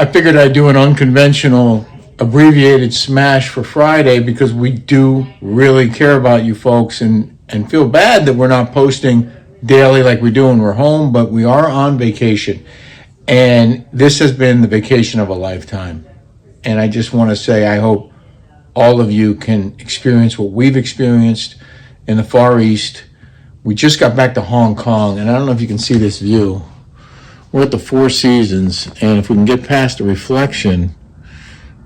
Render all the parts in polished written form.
I figured I'd do an unconventional abbreviated smash for Friday because we do really care about you folks and feel bad that we're not posting daily like we do when we're home, but we are on vacation. And this has been the vacation of a lifetime. And I just want to say I hope all of you can experience what we've experienced in the Far East. We just got back to Hong Kong, and I don't know if you can see this view. We're at the Four Seasons, and if we can get past the reflection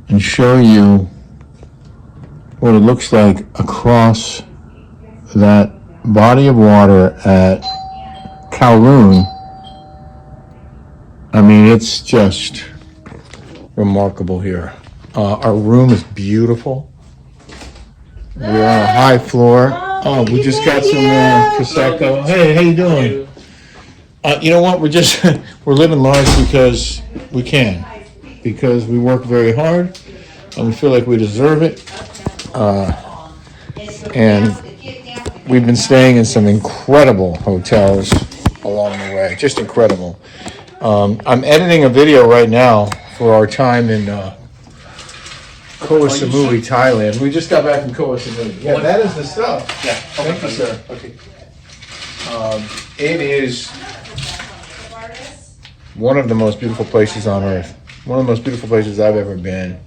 and show you what it looks like across that body of water at Kowloon, I mean, it's just remarkable here. Our room is beautiful. We're on a high floor. Oh, we just got some Prosecco. Hey, how you doing? You know what? We're living large because we can. Because we work very hard and we feel like we deserve it. And we've been staying in some incredible hotels along the way. Just incredible. I'm editing a video right now for our time in Koh Samui, Thailand. We just got back from Koh Samui. Yeah, that is the stuff. Yeah. Thank you, sir. Okay. It is one of the most beautiful places on earth. One of the most beautiful places I've ever been.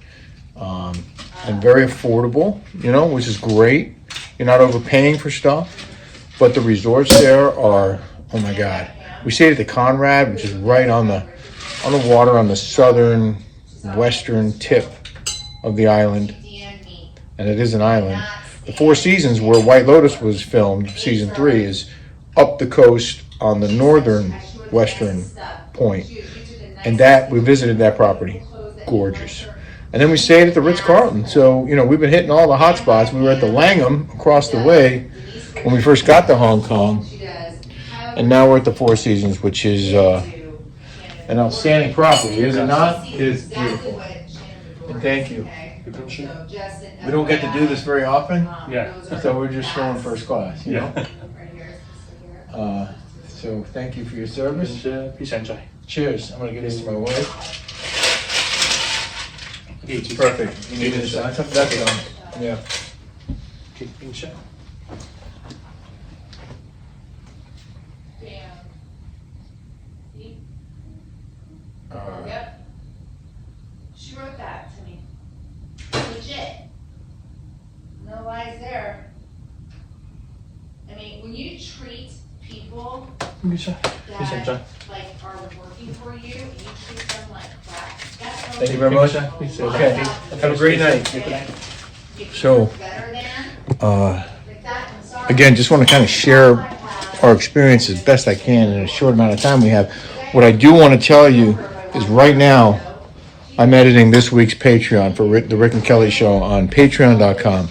And very affordable, which is great. You're not overpaying for stuff. But the resorts there are, oh my God. We stayed at the Conrad, which is right on the water on the southern western tip of the island, and it is an island. The Four Seasons, where White Lotus was filmed, season 3, is up the coast on the northern western point, and we visited that property. Gorgeous. And then we stayed at the Ritz-Carlton. So we've been hitting all the hot spots. We were at the Langham across the way when we first got to Hong Kong, and now we're at the Four Seasons, which is an outstanding property, is it not? It is beautiful. And thank you. We don't get to do this very often. Yeah. So we're just going first class, you know? Yeah. So thank you for your service. Please enjoy. Cheers. I'm going to give this to my wife. Okay, It's perfect. You need this? That's done. Yeah. Okay, enjoy. Yep. She wrote that to me. Legit. No lies there. I mean, when you treat people Please enjoy. that like are working for you and you treat them like crap, that's no Thank you very much. Please Okay. Have a great night. So, again, just want to kind of share our experience as best I can in a short amount of time we have. What I do want to tell you is right now, I'm editing this week's Patreon for the Rick and Kelly Show on patreon.com.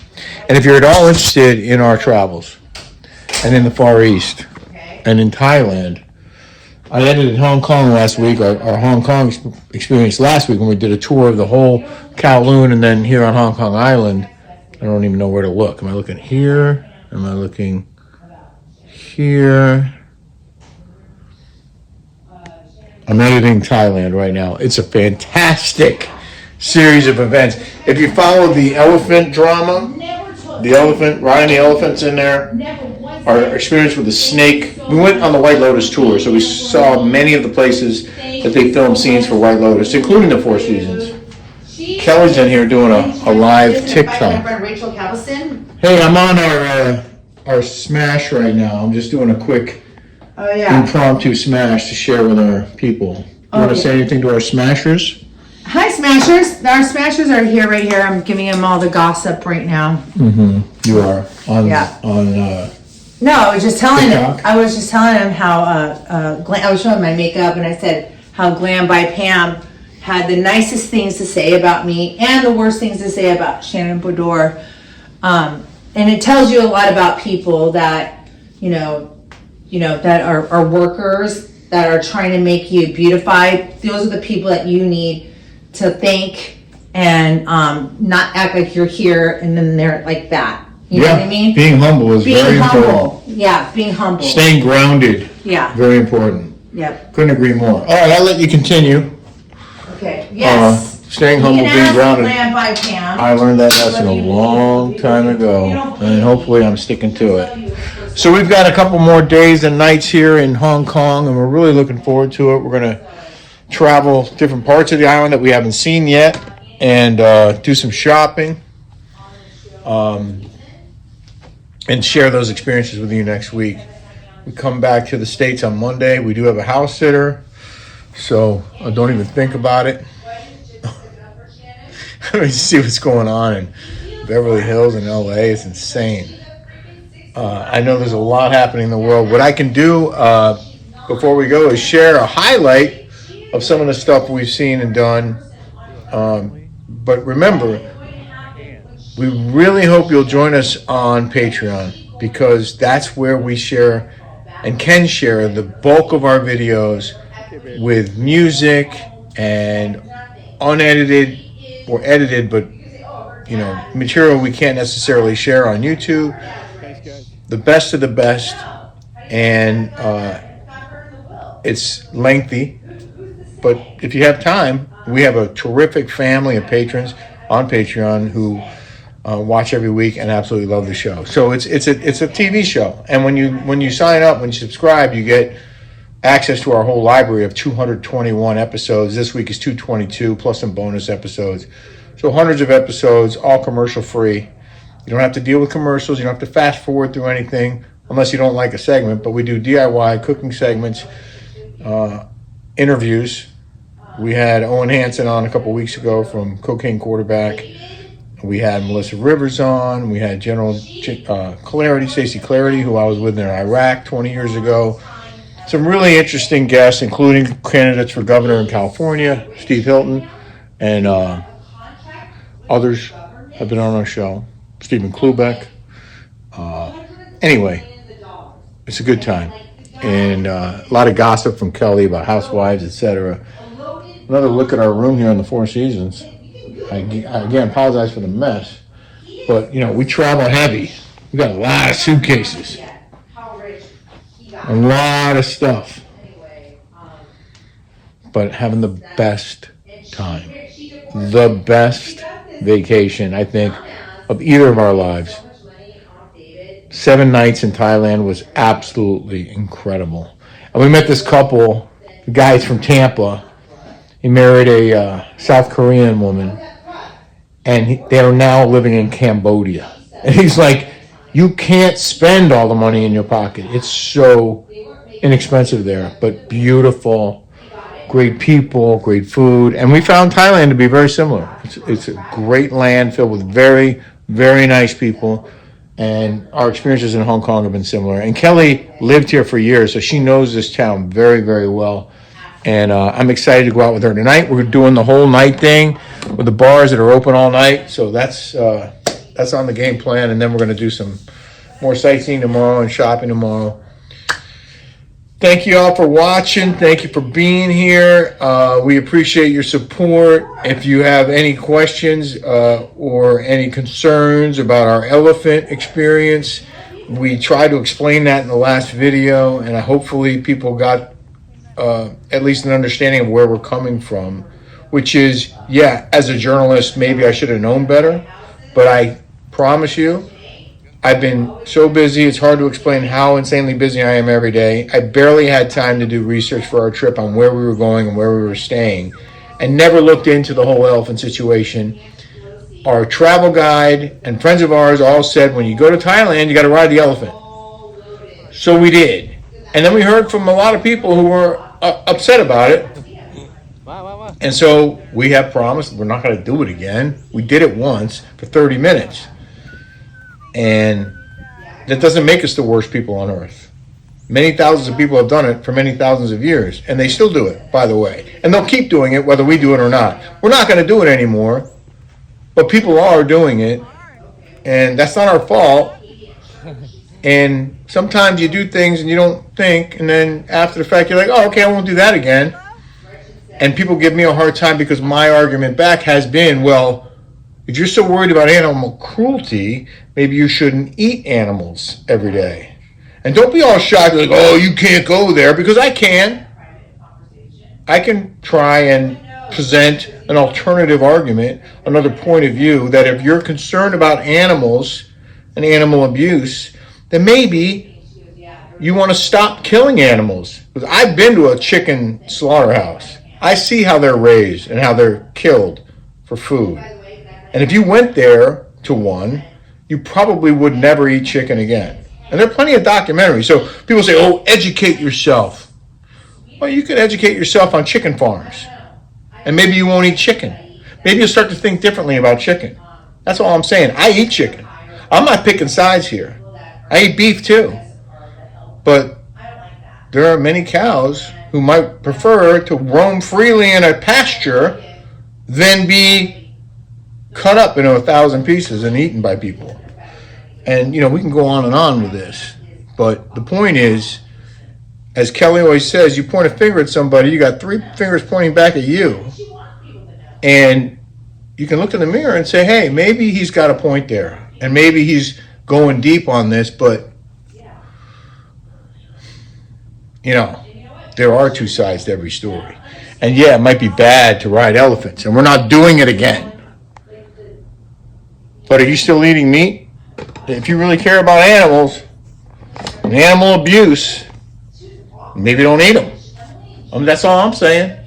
And if you're at all interested in our travels and in the Far East and in Thailand, I edited Hong Kong last week, our Hong Kong experience last week when we did a tour of the whole Kowloon and then here on Hong Kong Island. I don't even know where to look. Am I looking here? Am I looking here? I'm editing Thailand right now. It's a fantastic series of events. If you follow the elephant drama, riding the elephants in there, our experience with the snake. We went on the White Lotus tour, so we saw many of the places that they filmed scenes for White Lotus, including the Four Seasons. Kelly's in here doing a live TikTok. Hey, I'm on our smash right now. I'm just doing a quick impromptu smash to share with our people. You want to say anything to our smashers? Hi, smashers. Our smashers are here, right here. I'm giving them all the gossip right now. Mm-hmm. You are on. No, I was just telling TikTok? him. I was just telling him how I was showing my makeup, and I said how Glam by Pam had the nicest things to say about me and the worst things to say about Shannon Bodor. And it tells you a lot about people that that are workers, that are trying to make you beautified. Those are the people that you need to thank and not act like you're here and then they're like that. You know what I mean? Being humble is very important. Yeah, being humble. Staying grounded. Yeah. Very important. Yep. Couldn't agree more. All right, I'll let you continue. Okay, yes. Staying You humble, can being ask grounded. Glam by Pam. I learned that lesson a long time ago, and hopefully I'm sticking to it. So we've got a couple more days and nights here in Hong Kong, and we're really looking forward to it. We're going to travel different parts of the island that we haven't seen yet, and do some shopping, and share those experiences with you next week. We come back to the States on Monday. We do have a house sitter, so don't even think about it. Let me see what's going on in Beverly Hills and LA. It's insane. I know there's a lot happening in the world. What I can do before we go is share a highlight of some of the stuff we've seen and done. But remember, we really hope you'll join us on Patreon, because that's where we share and can share the bulk of our videos with music and unedited or edited, but material we can't necessarily share on YouTube. The best of the best, and it's lengthy, but if you have time, we have a terrific family of patrons on Patreon who watch every week and absolutely love the show. So it's a TV show, and when you sign up, when you subscribe, you get access to our whole library of 221 episodes. This week is 222 plus some bonus episodes. So hundreds of episodes, all commercial free. You don't have to deal with commercials. You don't have to fast forward through anything unless you don't like a segment. But we do DIY cooking segments, interviews. We had Owen Hansen on a couple weeks ago from Cocaine Quarterback. We had Melissa Rivers on. We had General Clarity, Stacey Clarity, who I was with in Iraq 20 years ago. Some really interesting guests, including candidates for governor in California, Steve Hilton, and others have been on our show. Stephen Klubeck. Anyway, it's a good time. And a lot of gossip from Kelly about housewives, etc. Another look at our room here on the Four Seasons. I again apologize for the mess, but we travel heavy. We got a lot of suitcases, a lot of stuff, but having the best time, the best vacation, I think, of either of our lives. 7 nights in Thailand was absolutely incredible. And we met this couple, the guy's from Tampa. He married a South Korean woman, and they are now living in Cambodia. And he's like, you can't spend all the money in your pocket. It's so inexpensive there, but beautiful, great people, great food. And we found Thailand to be very similar. It's a great land filled with very, very nice people. And our experiences in Hong Kong have been similar. And Kelly lived here for years, so she knows this town very, very well. And I'm excited to go out with her tonight. We're doing the whole night thing with the bars that are open all night. So that's on the game plan. And then we're going to do some more sightseeing tomorrow and shopping tomorrow. Thank you all for watching. Thank you for being here. We appreciate your support. If you have any questions or any concerns about our elephant experience, we tried to explain that in the last video, and hopefully people got at least an understanding of where we're coming from, which is, yeah, as a journalist, maybe I should have known better, but I promise you, I've been so busy, it's hard to explain how insanely busy I am every day. I barely had time to do research for our trip on where we were going and where we were staying, and never looked into the whole elephant situation. Our travel guide and friends of ours all said, when you go to Thailand, you got to ride the elephant. So we did. And then we heard from a lot of people who were upset about it. And so we have promised we're not going to do it again. We did it once for 30 minutes. And that doesn't make us the worst people on earth. Many thousands of people have done it for many thousands of years, and they still do it, by the way. And they'll keep doing it whether we do it or not. We're not going to do it anymore, but people are doing it, and that's not our fault. And sometimes you do things and you don't think, and then after the fact you're like, oh, okay, I won't do that again. And people give me a hard time because my argument back has been, well, if you're so worried about animal cruelty, maybe you shouldn't eat animals every day. And don't be all shocked like, oh, you can't go there, because I can. I can try and present an alternative argument, another point of view, that if you're concerned about animals and animal abuse, then maybe you want to stop killing animals. Because I've been to a chicken slaughterhouse. I see how they're raised and how they're killed for food. And if you went there to one, you probably would never eat chicken again. And there are plenty of documentaries. So people say, oh, educate yourself. Well, you can educate yourself on chicken farms. And maybe you won't eat chicken. Maybe you'll start to think differently about chicken. That's all I'm saying. I eat chicken. I'm not picking sides here. I eat beef too. But there are many cows who might prefer to roam freely in a pasture than be cut up into 1,000 pieces and eaten by people. And, you know, we can go on and on with this. But the point is, as Kelly always says, you point a finger at somebody, you got 3 fingers pointing back at you. And you can look in the mirror and say, hey, maybe he's got a point there. And maybe he's going deep on this, but, you know, there are 2 sides to every story. And yeah, it might be bad to ride elephants, and we're not doing it again. But are you still eating meat? If you really care about animals and animal abuse, maybe don't eat them. That's all I'm saying.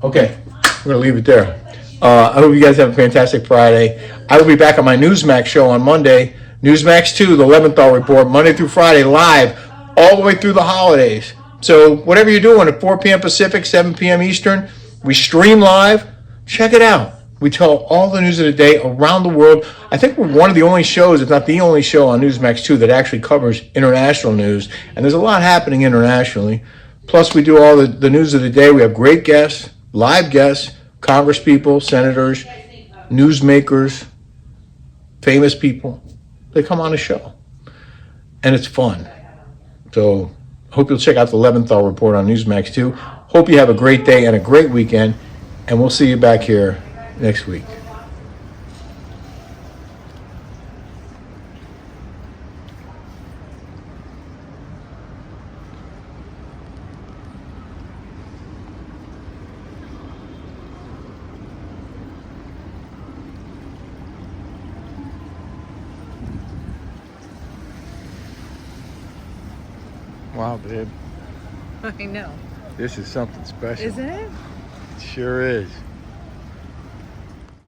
Okay, we're going to leave it there. I hope you guys have a fantastic Friday. I will be back on my Newsmax show on Monday. Newsmax 2, the Leventhal Report, Monday through Friday, live, all the way through the holidays. So whatever you're doing at 4 p.m. Pacific, 7 p.m. Eastern, we stream live. Check it out. We tell all the news of the day around the world. I think we're one of the only shows, if not the only show on Newsmax 2 that actually covers international news. And there's a lot happening internationally. Plus, we do all the news of the day. We have great guests, live guests, congresspeople, senators, newsmakers, famous people. They come on the show. And it's fun. So, hope you'll check out the Leventhal Report on Newsmax 2. Hope you have a great day and a great weekend. And we'll see you back here next week. Wow, babe. I know. This is something special. Isn't it? It sure is.